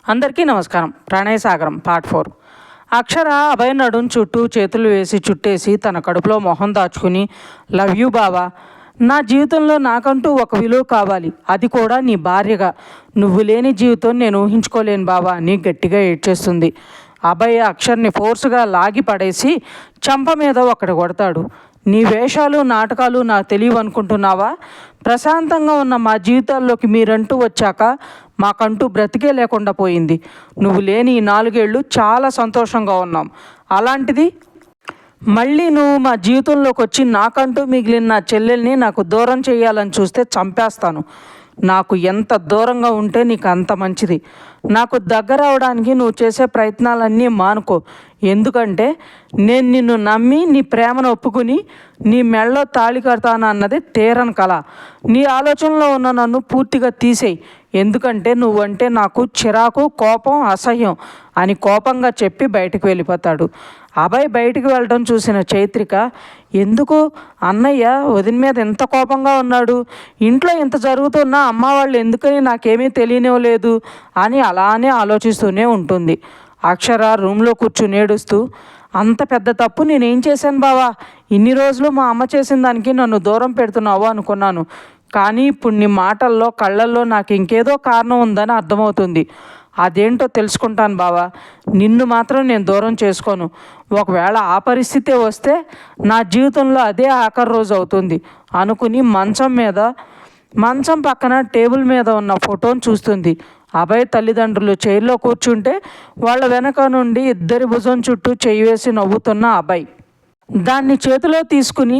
అందరికీ నమస్కారం. ప్రణయ సాగరం పార్ట్ 4. అక్షర అభయ నడుం చుట్టూ చేతులు వేసి చుట్టేసి తన కడుపులో మొహం దాచుకుని, లవ్ యూ బావా, నా జీవితంలో నాకంటూ ఒక విలువ కావాలి, అది కూడా నీ భార్యగా. నువ్వు లేని జీవితం నేను ఊహించుకోలేను బావా అని గట్టిగా ఏడ్చేస్తుంది. అభయ్ అక్షర్ని ఫోర్స్గా లాగి పడేసి చంప మీద ఒకటి కొడతాడు. నీ వేషాలు నాటకాలు నాకు తెలియవు అనుకుంటున్నావా? ప్రశాంతంగా ఉన్న మా జీవితాల్లోకి మీరంటూ వచ్చాక మాకంటూ బ్రతికే లేకుండా పోయింది. నువ్వు లేని ఈ 4 ఏళ్ళు చాలా సంతోషంగా ఉన్నాం. అలాంటిది మళ్ళీ నువ్వు మా జీవితంలోకి వచ్చి నాకంటూ మిగిలిన నా చెల్లెల్ని నాకు దూరం చేయాలని చూస్తే చంపేస్తాను. నాకు ఎంత దూరంగా ఉంటే నీకు అంత మంచిది. నాకు దగ్గర అవడానికి నువ్వు చేసే ప్రయత్నాలన్నీ మానుకో. ఎందుకంటే నేను నిన్ను నమ్మి నీ ప్రేమను ఒప్పుకుని నీ మెళ్ళలో తాళి కడతాను అన్నది తీరని కల. నీ ఆలోచనలో ఉన్న నన్ను పూర్తిగా తీసేయి. ఎందుకంటే నువ్వంటే నాకు చిరాకు, కోపం, అసహ్యం అని కోపంగా చెప్పి బయటకు వెళ్ళిపోతాడు. అభయ్ బయటికి వెళ్ళడం చూసిన చైత్రిక, ఎందుకు అన్నయ్య వదిన మీద ఎంత కోపంగా ఉన్నాడు, ఇంట్లో ఇంత జరుగుతున్నా అమ్మ వాళ్ళు ఎందుకని నాకేమీ తెలియనివ్వలేదు అని అలానే ఆలోచిస్తూనే ఉంటుంది. అక్షర రూమ్లో కూర్చుని ఏడుస్తూ, అంత పెద్ద తప్పు నేనేం చేశాను బావా? ఇన్ని రోజులు మా అమ్మ చేసిన దానికి నన్ను దూరం పెడుతున్నావు అనుకున్నాను. కానీ ఇప్పుడు నీ మాటల్లో కళ్ళల్లో నాకు ఇంకేదో కారణం ఉందని అర్థమవుతుంది. అదేంటో తెలుసుకుంటాను బావా. నిన్ను మాత్రం నేను దూరం చేసుకోను. ఒకవేళ ఆ పరిస్థితే వస్తే నా జీవితంలో అదే ఆఖరి రోజు అవుతుంది అనుకుని మంచం పక్కన టేబుల్ మీద ఉన్న ఫోటోను చూస్తుంది. అభయ్ తల్లిదండ్రులు చైర్లో కూర్చుంటే వాళ్ళ వెనక నుండి ఇద్దరి భుజం చుట్టూ చేయి వేసి నవ్వుతున్న అభయ్ దాన్ని చేతిలో తీసుకుని,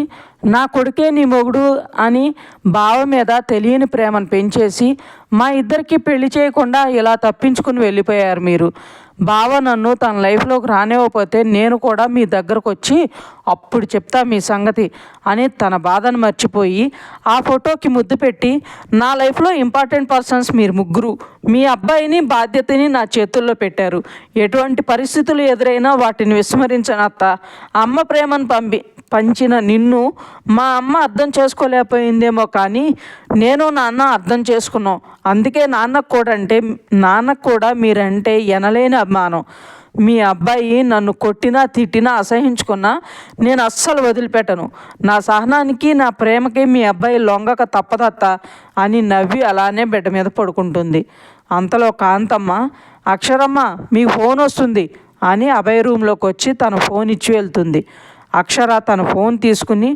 నా కొడుకే నీ మొగుడు అని బావ మీద తెలియని ప్రేమను పెంచేసి మా ఇద్దరికి పెళ్లి చేయకుండా ఇలా తప్పించుకుని వెళ్ళిపోయారు మీరు. బావ నన్ను తన లైఫ్లోకి రానివ్వకపోతే నేను కూడా మీ దగ్గరకు వచ్చి అప్పుడు చెప్తా మీ సంగతి అని తన బాధను మర్చిపోయి ఆ ఫోటోకి ముద్దు పెట్టి, నా లైఫ్లో ఇంపార్టెంట్ పర్సన్స్ మీరు ముగ్గురు, మీ అబ్బాయిని బాధ్యతని నా చేతుల్లో పెట్టారు. ఎటువంటి పరిస్థితులు ఎదురైనా వాటిని విస్మరించనత్త. అమ్మ ప్రేమను పంచిన నిన్ను మా అమ్మ అర్థం చేసుకోలేకపోయిందేమో, కానీ నేను నాన్న అర్థం చేసుకున్నాం. అందుకే నాన్నకు కూడా మీరంటే ఎనలేని అభిమానం. మీ అబ్బాయి నన్ను కొట్టినా తిట్టినా అసహించుకున్నా నేను అస్సలు వదిలిపెట్టను. నా సహనానికి నా ప్రేమకి మీ అబ్బాయి లొంగక తప్పదత్త అని నవ్వి అలానే బెడ్ మీద పడుకుంటుంది. అంతలో కాంతమ్మ, అక్షరమ్మ మీ ఫోన్ వస్తుంది అని అభయ్ రూమ్లోకి వచ్చి తన ఫోన్ ఇచ్చి వెళ్తుంది. అక్షర తన ఫోన్ తీసుకుని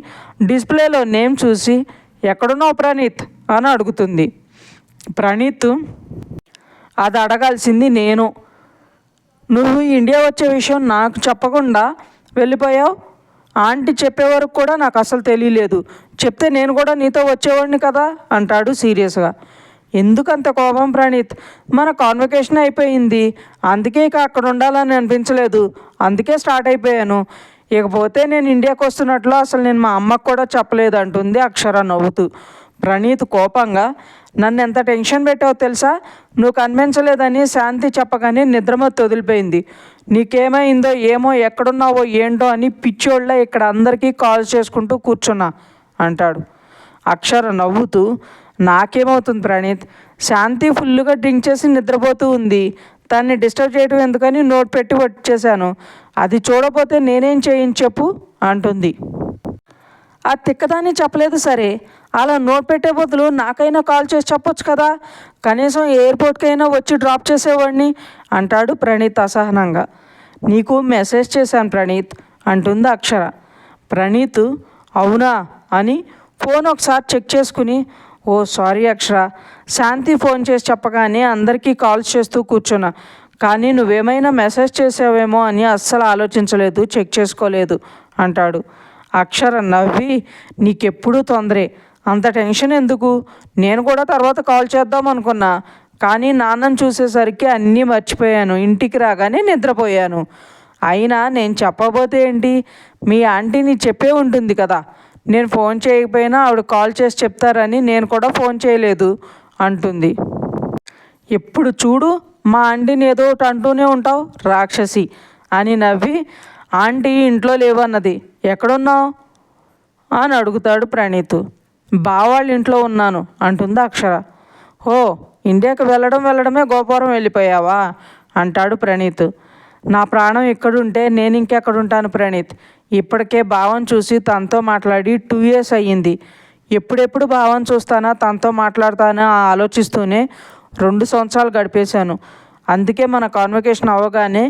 డిస్ప్లేలో నేమ్ చూసి, ఎక్కడున్నావు ప్రణీత్ అని అడుగుతుంది. ప్రణీత్, అది అడగాల్సింది నేను. నువ్వు ఇండియా వచ్చే విషయం నాకు చెప్పకుండా వెళ్ళిపోయావు. ఆంటీ చెప్పే వరకు కూడా నాకు అసలు తెలియలేదు. చెప్తే నేను కూడా నీతో వచ్చేవాడిని కదా అంటాడు సీరియస్గా. ఎందుకంత కోపం ప్రణీత్? మన కాన్వకేషన్ అయిపోయింది, అందుకే ఇక అక్కడ ఉండాలని అనిపించలేదు, అందుకే స్టార్ట్ అయిపోయాను. ఇకపోతే నేను ఇండియాకి వస్తున్నట్లు అసలు నేను మా అమ్మకు కూడా చెప్పలేదు అంటుంది అక్షర నవ్వుతూ. ప్రణీత్ కోపంగా, నన్ను ఎంత టెన్షన్ పెట్టావో తెలుసా? నువ్వు కనిపించలేదని శాంతి చెప్పగానే నిద్రమత్తు వదిలిపోయింది. నీకేమైందో ఏమో, ఎక్కడున్నావో ఏంటో అని పిచ్చోళ్ళ ఇక్కడ అందరికీ కాల్ చేసుకుంటూ కూర్చున్నా అంటాడు. అక్షర నవ్వుతూ, నాకేమవుతుంది ప్రణీత్, శాంతి ఫుల్గా డ్రింక్ చేసి నిద్రపోతూ ఉంది, తన్ని డిస్టర్బ్ చేయడం ఎందుకని నోట్ పెట్టి వచ్చేసాను. అది చూడపోతే నేనేం చేయను చెప్పు అంటుంది. ఆ తిక్కదాన్ని చెప్పలేదు సరే, అలా నోట్ పెట్టే బదులు నాకైనా కాల్ చేసి చెప్పొచ్చు కదా, కనీసం ఎయిర్పోర్ట్కైనా వచ్చి డ్రాప్ చేసేవాడిని అంటాడు ప్రణీత్ అసహనంగా. నీకు మెసేజ్ చేశాను ప్రణీత్ అంటుంది అక్షర. ప్రణీత్ అవునా అని ఫోన్ ఒకసారి చెక్ చేసుకుని, ఓ సారీ అక్షర, శాంతి ఫోన్ చేసి చెప్పగానే అందరికీ కాల్స్ చేస్తూ కూర్చున్నా, కానీ నువ్వేమైనా మెసేజ్ చేసావేమో అని అస్సలు ఆలోచించలేదు, చెక్ చేసుకోలేదు అంటాడు. అక్షర నవ్వి, నీకెప్పుడూ తొందరే, అంత టెన్షన్ ఎందుకు, నేను కూడా తర్వాత కాల్ చేద్దాం అనుకున్నా, కానీ నాన్నను చూసేసరికి అన్నీ మర్చిపోయాను, ఇంటికి రాగానే నిద్రపోయాను. అయినా నేను చెప్పబోతే ఏంటి, మీ ఆంటీని చెప్పే ఉంటుంది కదా, నేను ఫోన్ చేయకపోయినా ఆవిడ కాల్ చేసి చెప్తారని నేను కూడా ఫోన్ చేయలేదు అంటుంది. ఎప్పుడు చూడు మా ఆంటీని ఏదో ఒకటి అంటూనే ఉంటావు రాక్షసి అని నవ్వి, ఆంటీ ఇంట్లో లేవన్నది, ఎక్కడున్నావు అని అడుగుతాడు ప్రణీత్. బావాళ్ళ ఇంట్లో ఉన్నాను అంటుంది అక్షర. ఓ ఇండియాకి వెళ్ళడమే గోపురం వెళ్ళిపోయావా అంటాడు ప్రణీత్. నా ప్రాణం ఇక్కడుంటే నేను ఇంకెక్కడుంటాను ప్రణీత్. ఇప్పటికే భావం చూసి తనతో మాట్లాడి 2 years అయ్యింది. ఎప్పుడెప్పుడు భావం చూస్తానా తనతో మాట్లాడతానా ఆలోచిస్తూనే 2 సంవత్సరాలు గడిపేశాను. అందుకే మన కాన్వకేషన్ అవ్వగానే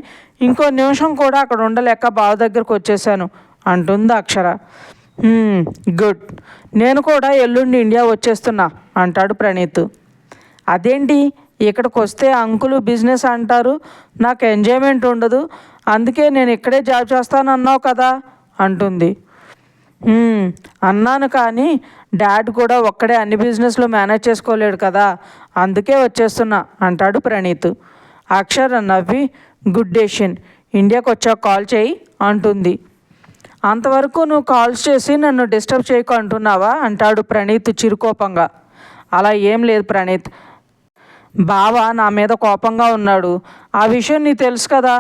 ఇంకో నిమిషం కూడా అక్కడ ఉండలేక బావ దగ్గరకు వచ్చేసాను అంటుంది అక్షర. గుడ్, నేను కూడా ఎల్లుండి ఇండియా వచ్చేస్తున్నా అంటాడు ప్రణీత్. అదేంటి, ఇక్కడికి వస్తే అంకులు బిజినెస్ అంటారు, నాకు ఎంజాయ్మెంట్ ఉండదు, అందుకే నేను ఇక్కడే జాబ్ చేస్తాను అన్నావు కదా అంటుంది. అన్నాను, కానీ డాడ్ కూడా ఒక్కడే అన్ని బిజినెస్లు మేనేజ్ చేసుకోలేడు కదా, అందుకే వచ్చేస్తున్నా అంటాడు ప్రణీత్. అక్షర నవ్వి గుడ్ డెసిషన్, ఇండియాకి వచ్చాక కాల్ చేయి అంటుంది. అంతవరకు నువ్వు కాల్స్ చేసి నన్ను డిస్టర్బ్ చేయకు అంటున్నావా అంటాడు ప్రణీత్ చిరుకోపంగా. అలా ఏం లేదు ప్రణీత్, బావ నా మీద కోపంగా ఉన్నాడు, ఆ విషయం నీకు తెలుసు కదా,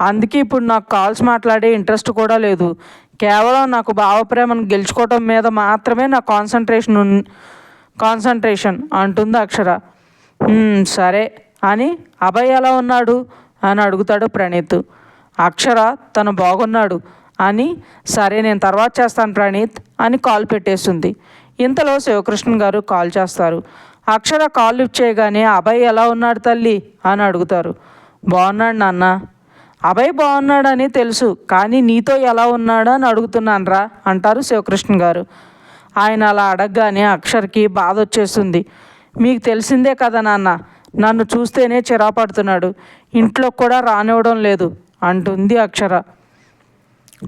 అందుకే ఇప్పుడు నాకు కాల్స్ మాట్లాడే ఇంట్రెస్ట్ కూడా లేదు. కేవలం నాకు బావ ప్రేమను గెలుచుకోవటం మీద మాత్రమే నా కాన్సన్ట్రేషన్ అంటుంది అక్షర. సరే అని అభయ్ ఎలా ఉన్నాడు అని అడుగుతాడు ప్రణీత్. అక్షర తను బాగున్నాడు అని సరే నేను తర్వాత చేస్తాను ప్రణీత్ అని కాల్ పెట్టేస్తుంది. ఇంతలో శివకృష్ణ గారు కాల్ చేస్తారు. అక్షర కాల్ లిఫ్ట్ చేయగానే అభయ్ ఎలా ఉన్నాడు తల్లి అని అడుగుతారు. బాగున్నాడు నాన్న. అభయ్ బాగున్నాడని తెలుసు, కానీ నీతో ఎలా ఉన్నాడు అని అడుగుతున్నాను రా అంటారు శివకృష్ణ గారు. ఆయన అలా అడగగానే అక్షర్కి బాధ వచ్చేస్తుంది. మీకు తెలిసిందే కదా నాన్న, నన్ను చూస్తేనే చిరాపడుతున్నాడు, ఇంట్లో కూడా రానివ్వడం లేదు అంటుంది అక్షర.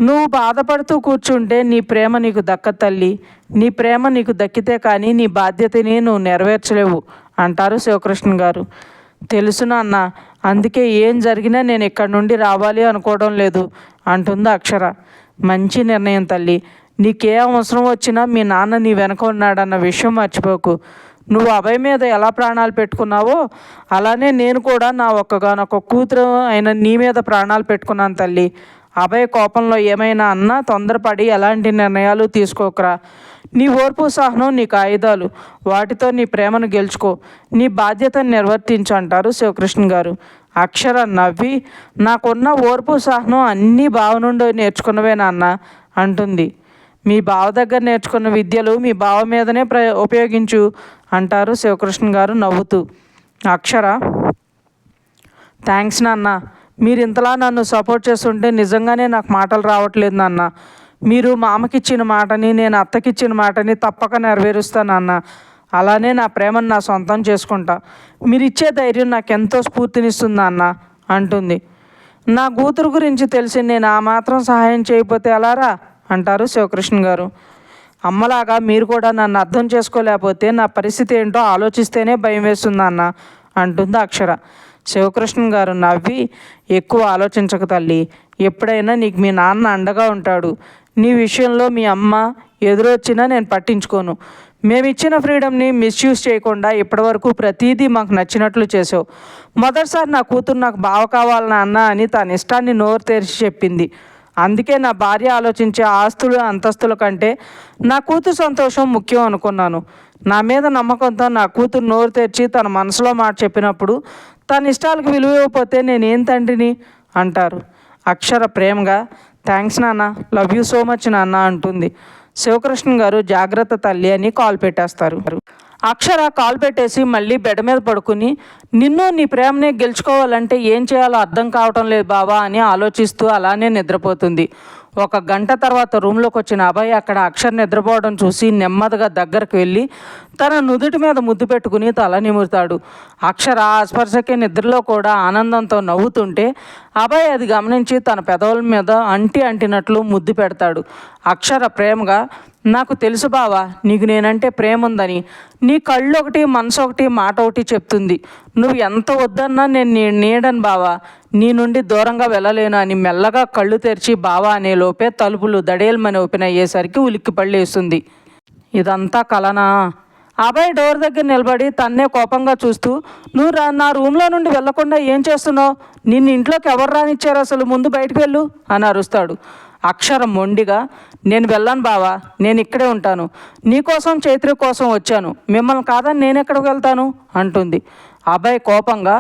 నువ్వు బాధపడుతూ కూర్చుంటే నీ ప్రేమ నీకు దక్కదు తల్లి, నీ ప్రేమ నీకు దక్కితే కానీ నీ బాధ్యతని నువ్వు నెరవేర్చలేవు అంటారు శివకృష్ణ గారు. తెలుసు నాన్న, అందుకే ఏం జరిగినా నేను ఇక్కడి నుండి రావాలి అనుకోవడం లేదు అంటుంది అక్షర. మంచి నిర్ణయం తల్లి, నీకే అవసరం వచ్చినా మీ నాన్న నీ వెనక ఉన్నాడన్న విషయం మర్చిపోకు. నువ్వు అభయ్ మీద ఎలా ప్రాణాలు పెట్టుకున్నావో అలానే నేను కూడా నా ఒక్కగానొక్క కూతురు అయిన నీ మీద ప్రాణాలు పెట్టుకున్నాను తల్లి. అభయ్ కోపంలో ఏమైనా అన్నా తొందరపడి ఎలాంటి నిర్ణయాలు తీసుకోకరా. నీ ఓర్పు సహనం నీకు ఆయుధాలు, వాటితో నీ ప్రేమను గెలుచుకో, నీ బాధ్యతను నిర్వర్తించు అంటారు శివకృష్ణ గారు. అక్షర నవ్వి నాకున్న ఓర్పు సహనం అన్నీ బావ నుండి నేర్చుకున్నవే నాన్న అంటుంది. మీ బావ దగ్గర నేర్చుకున్న విద్యలు మీ బావ మీదనే ఉపయోగించు అంటారు శివకృష్ణ గారు నవ్వుతూ. అక్షర థ్యాంక్స్ నాన్న, మీరు ఇంతలా నన్ను సపోర్ట్ చేస్తుంటే నిజంగానే నాకు మాటలు రావట్లేదు నాన్న. మీరు మామకిచ్చిన మాటని నేను అత్తకిచ్చిన మాటని తప్పక నెరవేరుస్తానన్న, అలానే నా ప్రేమను నా సొంతం చేసుకుంటా. మీరు ఇచ్చే ధైర్యం నాకు ఎంతో స్ఫూర్తినిస్తుంది అన్న అంటుంది. నా కూతురు గురించి తెలిసి నేను ఆ మాత్రం సహాయం చేయకపోతే ఎలారా అంటారు శివకృష్ణ గారు. అమ్మలాగా మీరు కూడా నన్ను అర్థం చేసుకోలేకపోతే నా పరిస్థితి ఏంటో ఆలోచిస్తేనే భయం వేస్తుంది అన్న అంటుంది అక్షర. శివకృష్ణ గారు నవ్వి ఎక్కువ ఆలోచించక తల్లి, ఎప్పుడైనా నీకు మీ నాన్న అండగా ఉంటాడు. నీ విషయంలో మీ అమ్మ ఎదురొచ్చినా నేను పట్టించుకోను. మేమిచ్చిన ఫ్రీడమ్ని మిస్యూజ్ చేయకుండా ఇప్పటివరకు ప్రతీదీ మాకు నచ్చినట్లు చేసావు. మొదటిసారి నా కూతురు నాకు బావ కావాలన్నా అన్న అని తన ఇష్టాన్ని నోరు తెరిచి చెప్పింది. అందుకే నా భార్య ఆలోచించే ఆస్తులు అంతస్తుల కంటే నా కూతురు సంతోషం ముఖ్యం అనుకున్నాను. నా మీద నమ్మకంతో నా కూతురు నోరు తెరిచి తన మనసులో మాట చెప్పినప్పుడు తన ఇష్టాలకు విలువ ఇవ్వకపోతే నేనేం తండ్రిని అంటారు. అక్షర ప్రేమగా థ్యాంక్స్ నాన్న, లవ్ యూ సో మచ్ నాన్న అంటుంది. శివకృష్ణ గారు జాగ్రత్త తల్లి అని కాల్ పెట్టేస్తారు. అక్షర కాల్ పెట్టేసి మళ్ళీ బెడ్ మీద పడుకుని నిన్ను నీ ప్రేమనే గెలుచుకోవాలంటే ఏం చేయాలో అర్థం కావటం లేదు బాబా అని ఆలోచిస్తూ అలానే నిద్రపోతుంది. 1 గంట తర్వాత రూమ్లోకి వచ్చిన అభయ్ అక్కడ అక్షర్ నిద్రపోవడం చూసి నెమ్మదిగా దగ్గరకు వెళ్ళి తన నుదుటి మీద ముద్దు పెట్టుకుని తల నిమురుతాడు. అక్షర ఆస్పర్శకే నిద్రలో కూడా ఆనందంతో నవ్వుతుంటే అభయ్ అది గమనించి తన పెదవుల మీద అంటినట్లు ముద్దు పెడతాడు. అక్షర ప్రేమగా నాకు తెలుసు బావా, నీకు నేనంటే ప్రేమ ఉందని. నీ కళ్ళు ఒకటి మనసు ఒకటి మాట ఒకటి చెప్తుంది. నువ్వు ఎంత వద్దన్నా నేను నీడను బావా, నీ నుండి దూరంగా వెళ్ళలేను అని మెల్లగా కళ్ళు తెరిచి బావా అనే లోపే తలుపులు దడేల్మని ఓపెన్ అయ్యేసరికి ఉలిక్కి పళ్ళేస్తుంది. ఇదంతా కలనా? అభయ్ డోర్ దగ్గర నిలబడి తన్నే కోపంగా చూస్తూ నువ్వు నా రూమ్లో నుండి వెళ్లకుండా ఏం చేస్తున్నావు? నిన్ను ఇంట్లోకి ఎవరు రానిచ్చారు అసలు? ముందు బయటకు వెళ్ళు అని అరుస్తాడు. అక్షరం మొండిగా నేను వెళ్ళను బావా, నేను ఇక్కడే ఉంటాను. నీకోసం చైత్ర కోసం వచ్చాను, మిమ్మల్ని కాదని నేను ఎక్కడికి వెళ్తాను అంటుంది. అబ్బాయి కోపంగా,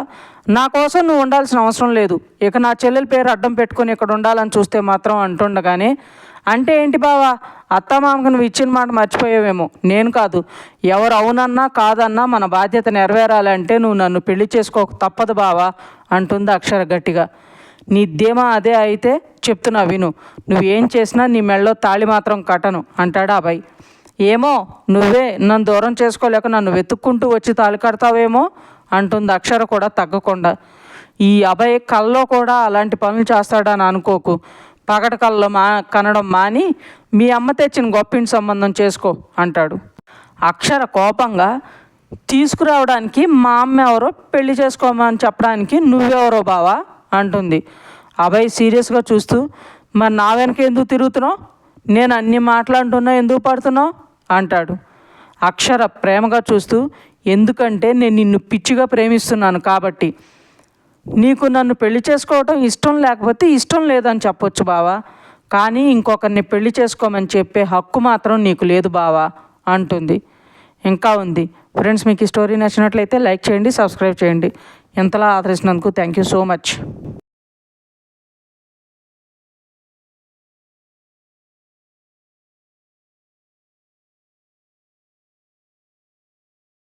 నా కోసం నువ్వు ఉండాల్సిన అవసరం లేదు, ఇక నా చెల్లెల పేరు అడ్డం పెట్టుకొని ఇక్కడ ఉండాలని చూస్తే మాత్రం అంటుండగానే, అంటే ఏంటి బావా, అత్తమామకు నువ్వు ఇచ్చిన మాట మర్చిపోయావేమో. నేను కాదు, ఎవరు అవునన్నా కాదన్నా మన బాధ్యత నెరవేరాలంటే నువ్వు నన్ను పెళ్లి చేసుకోక తప్పదు బావా అంటుంది అక్షర గట్టిగా. నీ ధీమా అదే అయితే చెప్తున్నా విను, నువ్వేం చేసినా నీ మెళ్ళలో తాళి మాత్రం కట్టను అంటాడు అబ్బాయి. ఏమో, నువ్వే నన్ను దూరం చేసుకోలేక నన్ను వెతుక్కుంటూ వచ్చి తాళి కడతావేమో అంటుంది అక్షర కూడా తగ్గకుండా. ఈ అబ్బాయి కల్లో కూడా అలాంటి పనులు చేస్తాడని అనుకోకు. పగటి కల్లో కనడం మాని మీ అమ్మ తెచ్చిన గొప్పింటి సంబంధం చేసుకో అంటాడు. అక్షర కోపంగా, తీసుకురావడానికి మా అమ్మ ఎవరో, పెళ్లి చేసుకోమని చెప్పడానికి నువ్వెవరో బావా అంటుంది. అబ్బాయి సీరియస్గా చూస్తూ, మరి నా వెనక ఎందుకు తిరుగుతున్నావు, నేను అన్ని మాట్లాడుతున్నా ఎందుకు పడుతున్నావు అంటాడు. అక్షర ప్రేమగా చూస్తూ, ఎందుకంటే నేను నిన్ను పిచ్చిగా ప్రేమిస్తున్నాను కాబట్టి. నీకు నన్ను పెళ్లి చేసుకోవటం ఇష్టం లేకపోతే ఇష్టం లేదని చెప్పొచ్చు బావా, కానీ ఇంకొకరిని పెళ్లి చేసుకోమని చెప్పే హక్కు మాత్రం నీకు లేదు బావా అంటుంది. ఇంకా ఉంది ఫ్రెండ్స్. మీకు ఈ స్టోరీ నచ్చినట్లయితే లైక్ చేయండి, సబ్స్క్రైబ్ చేయండి. ఎంతలా ఆదరిస్తున్నందుకు థ్యాంక్ యూ సో మచ్.